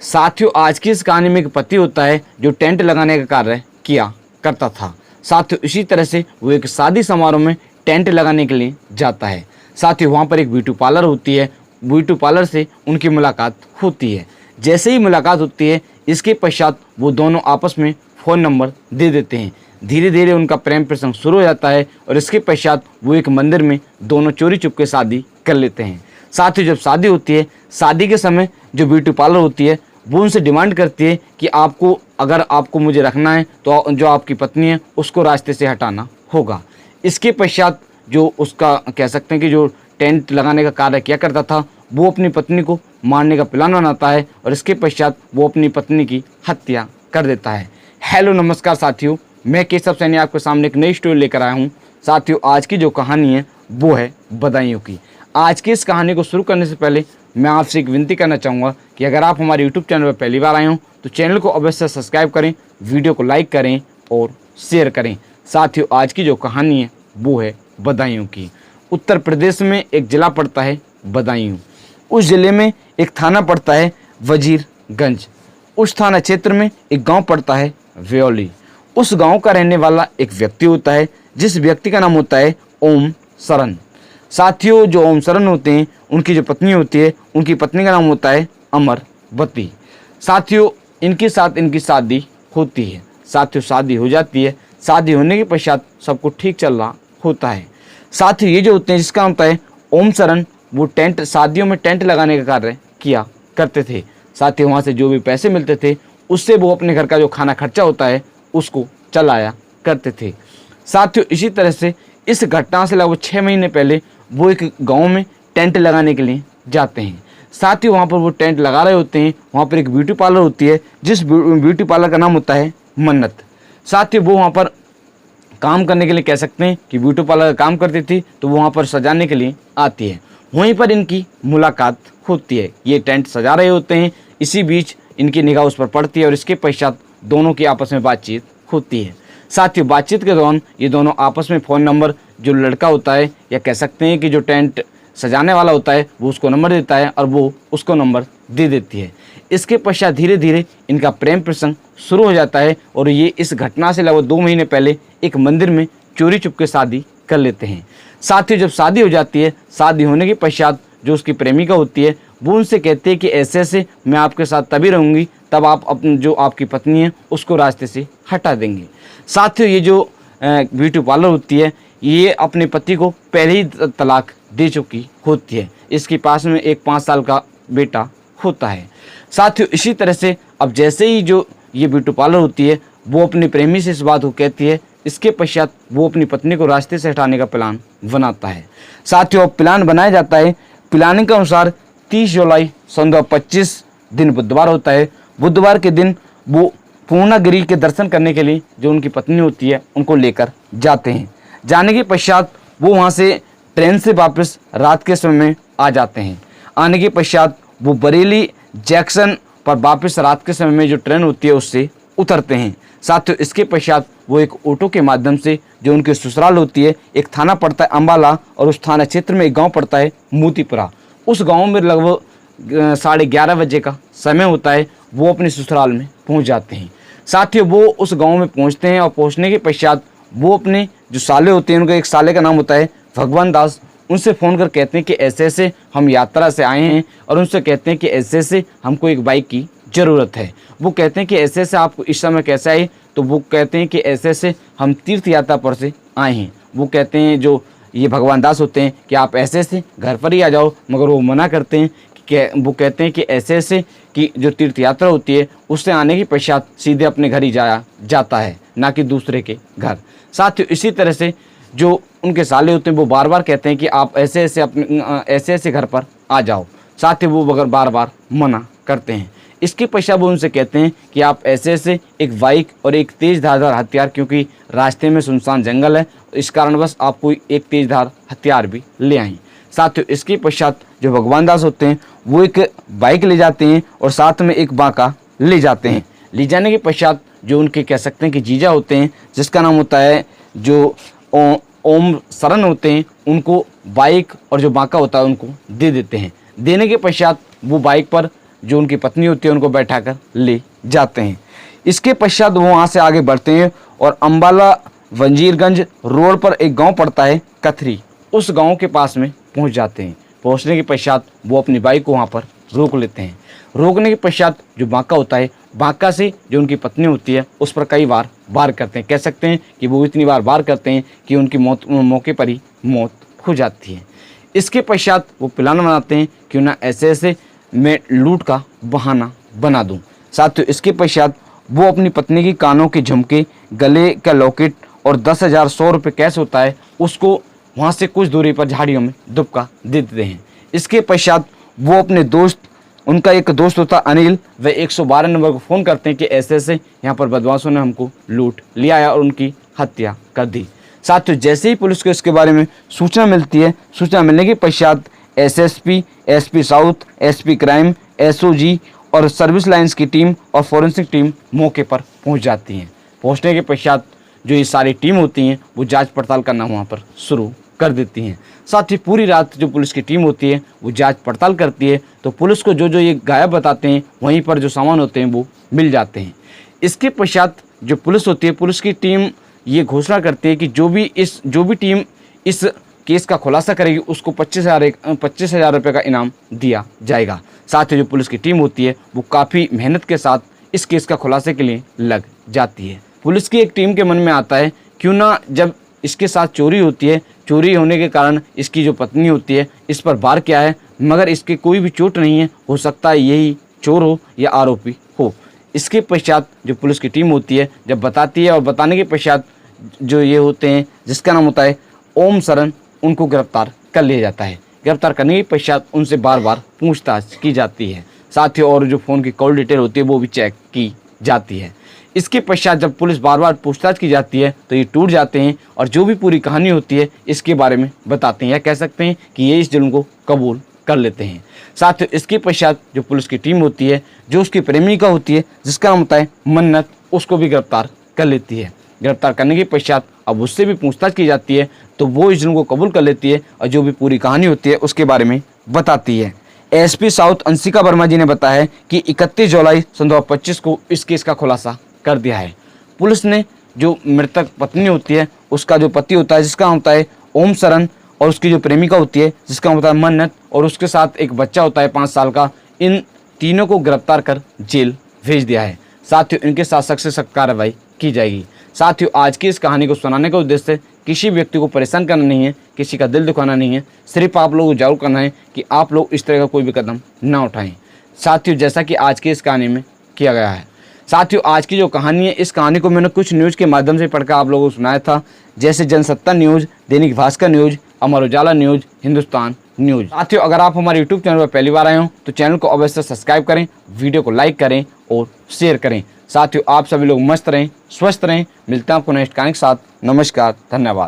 साथियों, आज की इस कहानी में एक पति होता है जो टेंट लगाने का कार्य किया करता था। साथियों, इसी तरह से वो एक शादी समारोह में टेंट लगाने के लिए जाता है। साथियों, वहाँ पर एक ब्यूटी पार्लर होती है। ब्यूटी पार्लर से उनकी मुलाकात होती है। जैसे ही मुलाकात होती है, इसके पश्चात वो दोनों आपस में फ़ोन नंबर दे देते हैं। धीरे धीरे उनका प्रेम प्रसंग शुरू हो जाता है और इसके पश्चात वो एक मंदिर में दोनों चोरी चुपके शादी कर लेते हैं। साथ ही जब शादी होती है, शादी के समय जो ब्यूटी पार्लर होती है वो उनसे डिमांड करती है कि अगर आपको मुझे रखना है तो जो आपकी पत्नी है उसको रास्ते से हटाना होगा। इसके पश्चात जो उसका कह सकते हैं कि जो टेंट लगाने का कार्य किया करता था, वो अपनी पत्नी को मारने का प्लान बनाता है और इसके पश्चात वो अपनी पत्नी की हत्या कर देता है। हेलो नमस्कार साथियों, मैं केशव सैनी आपके सामने एक नई स्टोरी लेकर आया हूँ। साथियों, आज की जो कहानी है वो है बदायूं की। आज की इस कहानी को शुरू करने से पहले मैं आपसे एक विनती करना चाहूँगा कि अगर आप हमारे यूट्यूब चैनल पर पहली बार आए हो तो चैनल को अवश्य सब्सक्राइब करें, वीडियो को लाइक करें और शेयर करें। साथियों, आज की जो कहानी है वो है बदायूं की। उत्तर प्रदेश में एक ज़िला पड़ता है बदायूं। उस ज़िले में एक थाना पड़ता है वजीरगंज। उस थाना क्षेत्र में एक गांव पड़ता है व्योली। उस गांव का रहने वाला एक व्यक्ति होता है, जिस व्यक्ति का नाम होता है ओम शरण। साथियों, जो ओम शरण होते हैं, उनकी जो पत्नी होती है, उनकी पत्नी का नाम होता है अमरवती। साथियों, इनके साथ इनकी शादी होती है। साथियों, शादी हो जाती है। शादी होने के पश्चात सब कुछ ठीक चल रहा होता है। साथियों, ये जो होते हैं, जिसका होता है ओम शरण, वो शादियों में टेंट लगाने का कार्य किया करते थे। साथियों, वहाँ से जो भी पैसे मिलते थे उससे वो अपने घर का जो खाना खर्चा होता है उसको चलाया करते थे। साथियों, इसी तरह से इस घटना से लगभग 6 महीने पहले वो एक गांव में टेंट लगाने के लिए जाते हैं। साथ ही वहाँ पर वो टेंट लगा रहे होते हैं। वहाँ पर एक ब्यूटी पार्लर होती है, जिस ब्यूटी पार्लर का नाम होता है मन्नत। साथ ही वो वहाँ पर काम करने के लिए कह सकते हैं कि ब्यूटी पार्लर का काम करती थी, तो वो वहाँ पर सजाने के लिए आती है। वहीं पर इनकी मुलाकात होती है। ये टेंट सजा रहे होते हैं, इसी बीच इनकी निगाह उस पर पड़ती है और इसके पश्चात दोनों की आपस में बातचीत होती है। साथियों, बातचीत के दौरान ये दोनों आपस में फ़ोन नंबर, जो लड़का होता है या कह सकते हैं कि जो टेंट सजाने वाला होता है, वो उसको नंबर देता है और वो उसको नंबर दे देती है। इसके पश्चात धीरे धीरे इनका प्रेम प्रसंग शुरू हो जाता है और ये इस घटना से लगभग 2 महीने पहले एक मंदिर में चोरी चुपके शादी कर लेते हैं। साथियों, जब शादी हो जाती है, शादी होने के पश्चात जो उसकी प्रेमिका होती है वो उनसे कहती है कि ऐसे ऐसे मैं आपके साथ तभी रहूँगी तब आप जो आपकी पत्नी है उसको रास्ते से हटा देंगे। साथियों, ये जो ब्यूटी पार्लर होती है, ये अपने पति को पहले ही तलाक दे चुकी होती है। इसके पास में एक 5 साल का बेटा होता है। साथियों, इसी तरह से अब जैसे ही जो ये ब्यूटी पार्लर होती है वो अपनी प्रेमी से इस बात को कहती है, इसके पश्चात वो अपनी पत्नी को रास्ते से हटाने का प्लान बनाता है। साथियों, प्लान बनाया जाता है। प्लानिंग के अनुसार 30 जुलाई सन 2025 दिन बुधवार होता है। बुधवार के दिन वो पूर्णागिरि के दर्शन करने के लिए जो उनकी पत्नी होती है उनको लेकर जाते हैं। जाने के पश्चात वो वहाँ से ट्रेन से वापस रात के समय में आ जाते हैं। आने के पश्चात वो बरेली जंक्शन पर वापस रात के समय में जो ट्रेन होती है उससे उतरते हैं। साथियों, इसके पश्चात वो एक ऑटो के माध्यम से जो उनकी ससुराल होती है, एक थाना पड़ता है अम्बाला और उस थाना क्षेत्र में एक गाँव पड़ता है मोतीपुरा। उस गाँव में लगभग 11:30 बजे का समय होता है। वो अपने ससुराल में पहुंच जाते हैं। साथियों, वो उस गांव में पहुंचते हैं और पहुंचने के पश्चात वो अपने जो साले होते हैं, उनका एक साले का नाम होता है भगवान दास, उनसे फ़ोन कर कहते हैं कि ऐसे ऐसे हम यात्रा से आए हैं और उनसे कहते हैं कि ऐसे ऐसे हमको एक बाइक की ज़रूरत है। वो कहते हैं कि ऐसे ऐसे आपको इस समय कैसे आए, तो वो कहते हैं कि ऐसे ऐसे हम तीर्थ यात्रा पर से आए हैं। वो कहते हैं, जो ये भगवान दास होते हैं, कि आप ऐसे ऐसे घर पर ही आ जाओ, मगर वो मना करते हैं। वो कहते हैं कि ऐसे ऐसे कि जो तीर्थ यात्रा होती है उससे आने के पश्चात सीधे अपने घर ही जाया जाता है, ना कि दूसरे के घर। साथियों, इसी तरह से जो उनके साले होते हैं वो बार बार कहते हैं कि आप ऐसे ऐसे घर पर आ जाओ। साथियों, वो मगर बार बार मना करते हैं। इसके पश्चात वो उनसे कहते हैं कि आप ऐसे ऐसे एक बाइक और एक तेज धारदार हथियार, क्योंकि रास्ते में सुनसान जंगल है, इस कारणवश आप कोई एक तेज धार हथियार भी ले आएँ। साथियों, इसके पश्चात जो भगवान दास होते हैं वो एक बाइक ले जाते हैं और साथ में एक बांका ले जाते हैं। ले जाने के पश्चात जो उनके कह सकते हैं कि जीजा होते हैं, जिसका नाम होता है जो ओम शरण होते हैं, उनको बाइक और जो बांका होता है उनको दे देते हैं। देने के पश्चात वो बाइक पर जो उनकी पत्नी होती है उनको बैठाकर ले जाते हैं। इसके पश्चात वो वहाँ से आगे बढ़ते हैं और अम्बाला वंजीरगंज रोड पर एक गांव पड़ता है कथरी, उस गांव के पास में पहुंच जाते हैं। पहुंचने के पश्चात वो अपनी बाइक को वहाँ पर रोक लेते हैं। रोकने के पश्चात जो बांका होता है, बांका से जो उनकी पत्नी होती है उस पर कई बार वार करते हैं। कह सकते हैं कि वो इतनी बार वार करते हैं कि उनकी मौके पर ही मौत हो जाती है। इसके पश्चात वो प्लान बनाते हैं क्यों ना ऐसे ऐसे मैं लूट का बहाना बना दूं। साथियों इसके पश्चात वो अपनी पत्नी की कानों के झुमके, गले का लॉकेट और 10,000 100 रुपये कैश होता है उसको वहाँ से कुछ दूरी पर झाड़ियों में दुबका दे देते हैं। इसके पश्चात वो अपने दोस्त, उनका एक दोस्त होता अनिल, वे 112 नंबर को फ़ोन करते हैं कि ऐसे ऐसे यहाँ पर बदमाशों ने हमको लूट लिया है और उनकी हत्या कर दी। साथियों जैसे ही पुलिस को इसके बारे में सूचना मिलती है, सूचना मिलने के पश्चात SSP, SP south, SP crime, SOG और सर्विस लाइन्स की टीम और फॉरेंसिक टीम मौके पर पहुंच जाती हैं। पहुंचने के पश्चात जो ये सारी टीम होती हैं वो जांच पड़ताल करना वहाँ पर शुरू कर देती हैं। साथ ही पूरी रात जो पुलिस की टीम होती है वो जांच पड़ताल करती है, तो पुलिस को जो जो ये गायब बताते हैं वहीं पर जो सामान होते हैं वो मिल जाते हैं। इसके पश्चात जो पुलिस होती है, पुलिस की टीम ये घोषणा करती है कि जो भी टीम इस केस का खुलासा करेगी उसको 25,000 रुपये का इनाम दिया जाएगा। साथ ही जो पुलिस की टीम होती है वो काफ़ी मेहनत के साथ इस केस का खुलासे के लिए लग जाती है। पुलिस की एक टीम के मन में आता है क्यों ना जब इसके साथ चोरी होती है, चोरी होने के कारण इसकी जो पत्नी होती है इस पर वार किया है, मगर इसके कोई भी चोट नहीं है, हो सकता है यही चोर हो या आरोपी हो। इसके पश्चात जो पुलिस की टीम होती है जब बताती है और बताने के पश्चात जो ये होते हैं जिसका नाम होता है ओम शरण, उनको गिरफ्तार कर लिया जाता है। गिरफ्तार करने के पश्चात उनसे बार बार पूछताछ की जाती है। साथ ही और जो फ़ोन की कॉल डिटेल होती है वो भी चेक की जाती है। इसके पश्चात जब पुलिस बार बार पूछताछ की जाती है तो ये टूट जाते हैं और जो भी पूरी कहानी होती है इसके बारे में बताते हैं, या कह सकते हैं कि ये इस जुल्म को कबूल कर लेते हैं। साथ ही इसके पश्चात जो पुलिस की टीम होती है, जो उसकी प्रेमिका होती है जिसका नाम होता है मन्नत, उसको भी गिरफ्तार कर लेती है। गिरफ्तार करने के पश्चात अब उससे भी पूछताछ की जाती है तो वो इस जुल्म को कबूल कर लेती है और जो भी पूरी कहानी होती है उसके बारे में बताती है। एसपी साउथ अंशिका वर्मा जी ने बताया है कि 31 जुलाई 2025 को इस केस का खुलासा कर दिया है। पुलिस ने जो मृतक पत्नी होती है उसका जो पति होता है जिसका नाम होता है ओम शरण और उसकी जो प्रेमिका होती है जिसका नाम होता है मन्नत और उसके साथ एक बच्चा होता है 5 साल का, इन तीनों को गिरफ्तार कर जेल भेज दिया है। साथ ही इनके साथ सख्त से सख्त कार्रवाई की जाएगी। साथ ही आज की इस कहानी को सुनाने का उद्देश्य किसी व्यक्ति को परेशान करना नहीं है, किसी का दिल दुखाना नहीं है, सिर्फ आप लोगों को जागरूक करना है कि आप लोग इस तरह का कोई भी कदम ना उठाएं। साथियों जैसा कि आज की इस कहानी में किया गया है। साथियों आज की जो कहानी है, इस कहानी को मैंने कुछ न्यूज़ के माध्यम से पढ़कर आप लोगों को सुनाया था, जैसे Jansatta news, Dainik Bhaskar news, Amar Ujala news, Hindustan news. साथियों अगर आप हमारे यूट्यूब चैनल पर पहली बार आए हो तो चैनल को अवश्य सब्सक्राइब करें, वीडियो को लाइक करें और शेयर करें। साथियों आप सभी लोग मस्त रहें, स्वस्थ रहें। मिलते हैं आपको नेक्स्ट कहानी के साथ। नमस्कार, धन्यवाद।